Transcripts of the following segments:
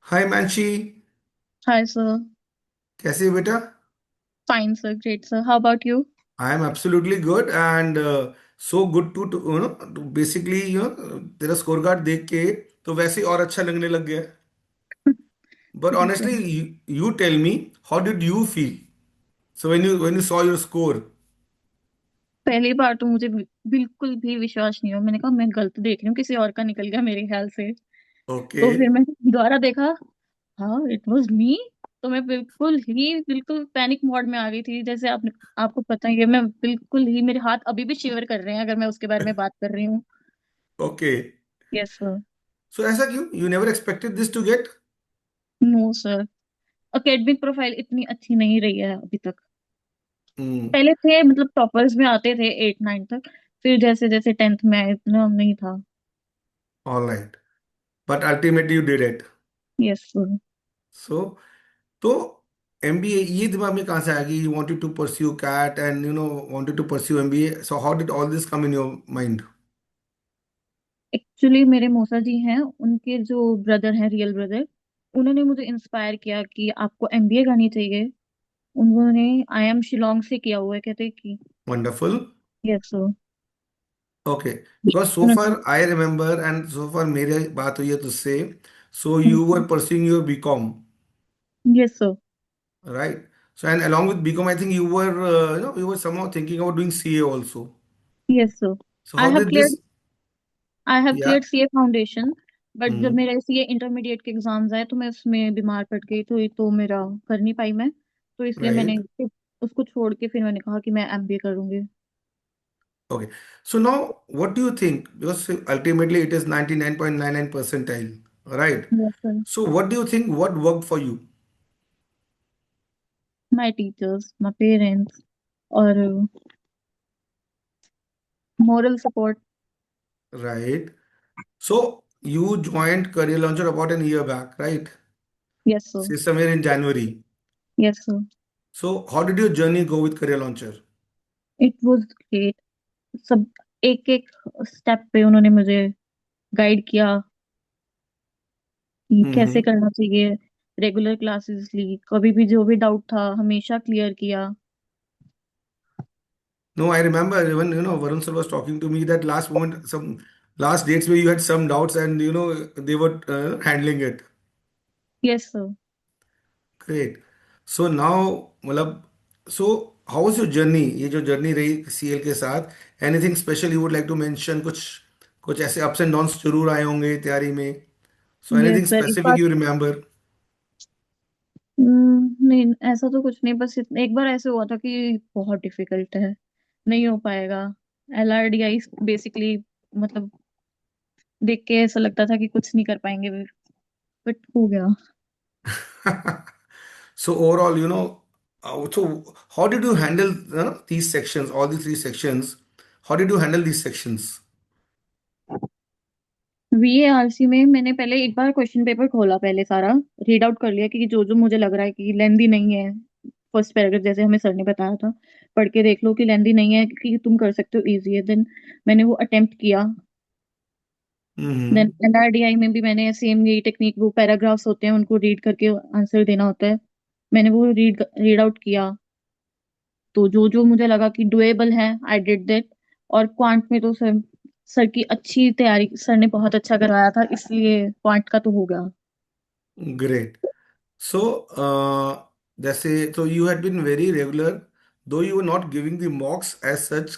हाय Mansi. Hi, sir. कैसे हो बेटा? Fine, sir. Great, sir. How about you? I am absolutely good and so good to basically तेरा score card देख के तो वैसे ही और अच्छा लगने लग गया। But Yes, sir. Honestly you tell me, how did you feel so when you saw your score? पहली बार तो मुझे बिल्कुल भी विश्वास नहीं हुआ। मैंने कहा मैं गलत देख रही हूँ, किसी और का निकल गया मेरे ख्याल से। ओके। तो फिर मैं दोबारा देखा। हाँ, इट वाज मी। तो मैं बिल्कुल पैनिक मोड में आ गई थी। जैसे आपने आपको पता ही है, मैं बिल्कुल ही, मेरे हाथ अभी भी शिवर कर रहे हैं अगर मैं उसके बारे में बात कर रही हूँ। ओके। Yes sir. सो ऐसा क्यों? You never expected this to get? No sir. Academic profile इतनी अच्छी नहीं रही है अभी तक। पहले थे, मतलब टॉपर्स में आते थे 8 9 तक। फिर जैसे जैसे 10th में आए, इतना नहीं था। All right, but ultimately you did it. Yes sir. So तो एमबीए ये दिमाग में कहाँ से आ गई? You wanted to pursue CAT and wanted to pursue MBA, so how did all this come in your mind? Actually मेरे मौसा जी हैं, उनके जो ब्रदर हैं, रियल ब्रदर, उन्होंने मुझे इंस्पायर किया कि आपको एमबीए करनी चाहिए। उन्होंने आईएम शिलोंग से किया हुआ है, कहते हैं कि। Wonderful. Yes sir. Okay, because so far I remember and so far मेरी बात हुई है तुझसे, so you were pursuing your BCom, yes sir. Right? So and along with BCom, I think you were you were somehow thinking about doing CA also. Yes sir. So I how have did clear this? I have Yeah. Clear CA foundation. But जब Hmm. मेरे CA intermediate के exams आए तो मैं उसमें बीमार पड़ गई, तो मेरा कर नहीं पाई मैं। तो इसलिए मैंने Right. फिर उसको छोड़ के फिर मैंने कहा कि मैं एमबीए करूंगी। Okay. So now, what do you think? Because ultimately it is 99.99 percentile, right? Yes sir. So what do you think? What worked for you, my teachers, my parents, और moral support. right? So you joined Career Launcher about an year back, right? Yes sir. Say somewhere in January. Yes sir. So how did your journey go with Career Launcher? It was great. सब एक एक step पे उन्होंने मुझे guide किया कि कैसे Mm-hmm. करना चाहिए। रेगुलर क्लासेस ली, कभी भी जो भी डाउट था हमेशा क्लियर किया। No, I remember even Varun sir was talking to me that last moment, some last dates where you had some doubts and they were handling it. Yes sir. Great. So now, मतलब, so how was your journey? ये जो journey रही CL के साथ, anything special you would like to mention? कुछ कुछ ऐसे ups and downs जरूर आए होंगे तैयारी में, सो यस एनीथिंग सर। एक स्पेसिफिक बार, यू रिमेम्बर? नहीं ऐसा तो कुछ नहीं, बस एक बार ऐसे हुआ था कि बहुत डिफिकल्ट है, नहीं हो पाएगा। एलआरडीआई बेसिकली, मतलब देख के ऐसा लगता था कि कुछ नहीं कर पाएंगे, बट हो गया। So overall, so how did you handle these sections, all the three sections? How did you handle these sections? वीएआरसी में मैंने पहले एक बार क्वेश्चन पेपर खोला, पहले सारा रीड आउट कर लिया कि जो जो मुझे लग रहा है कि लेंदी नहीं है। फर्स्ट पैराग्राफ जैसे हमें सर ने बताया था, पढ़ के देख लो कि लेंदी नहीं है, कि तुम कर सकते हो, इजी है। देन मैंने वो अटेम्प्ट किया। देन हम्म। एनआरडीआई में भी मैंने सेम यही टेक्निक, वो पैराग्राफ्स होते हैं उनको रीड करके आंसर देना होता है, मैंने वो रीड रीड आउट किया। तो जो जो मुझे लगा कि डुएबल है, आई डिड दैट। और क्वांट में तो सर सर की अच्छी तैयारी, सर ने बहुत अच्छा करवाया था, इसलिए क्वांट का तो हो गया। ग्रेट। So, जैसे so you had been very regular, though you were not giving the mocks as such,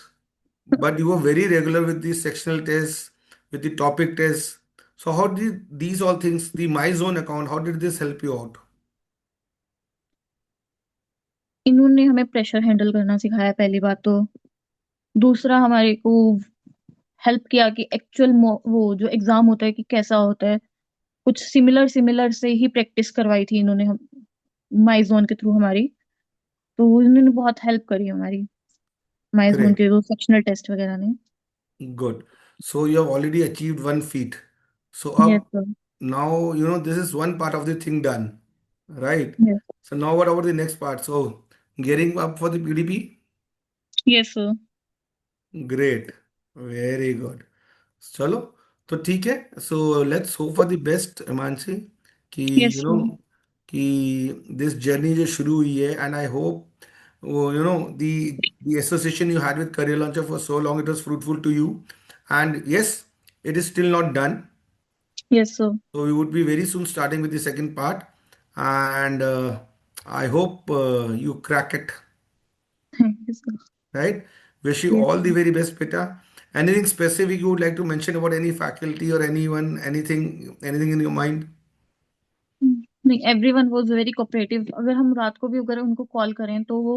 but you were very regular with the sectional tests, with the topic tests. So how did these all things, the My Zone account, how did this help you out? इन्होंने हमें pressure handle करना सिखाया, पहली बात तो। दूसरा, हमारे को हेल्प किया कि एक्चुअल वो जो एग्जाम होता है कि कैसा होता है। कुछ सिमिलर सिमिलर से ही प्रैक्टिस करवाई थी इन्होंने, हम माई जोन के थ्रू हमारी। तो वो इन्होंने बहुत हेल्प करी हमारी, माई जोन Great, के जो सेक्शनल टेस्ट वगैरह ने। good. So you have already achieved one feat. So yes up sir. now, this is one part of the thing done, right? Yes. So now what about the next part? So gearing up for the PDP? Yes sir. Great, very good. चलो, तो ठीक है, so let's hope for the best Himanshi. कि yes you know sir. कि this journey जो शुरू हुई है, एंड आई होप वो the association you had with Career Launcher for so long, it was fruitful to you. And yes, it is still not done. Yes sir. So we would be very soon starting with the second part, and I hope you crack it, thank you sir. right? Wish you yes all the sir. very best, Peta. Anything specific you would like to mention about any faculty or anyone, anything in your mind? नहीं, everyone was very cooperative. अगर हम रात को भी अगर उनको call करें तो वो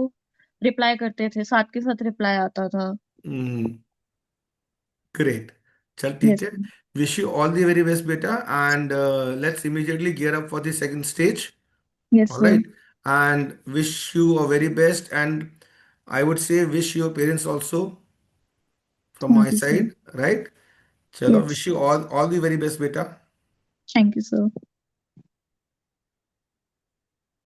रिप्लाई करते थे, साथ के साथ रिप्लाई आता था। Mm, great. चल ठीक यस है. Wish you all the very best, beta, and let's immediately gear up for the second stage. Yes All sir. right, and wish you a very best, and I would say wish your parents also from my thank you sir. side, right? Chalo, yes. wish you all the very best, beta. Thank you sir.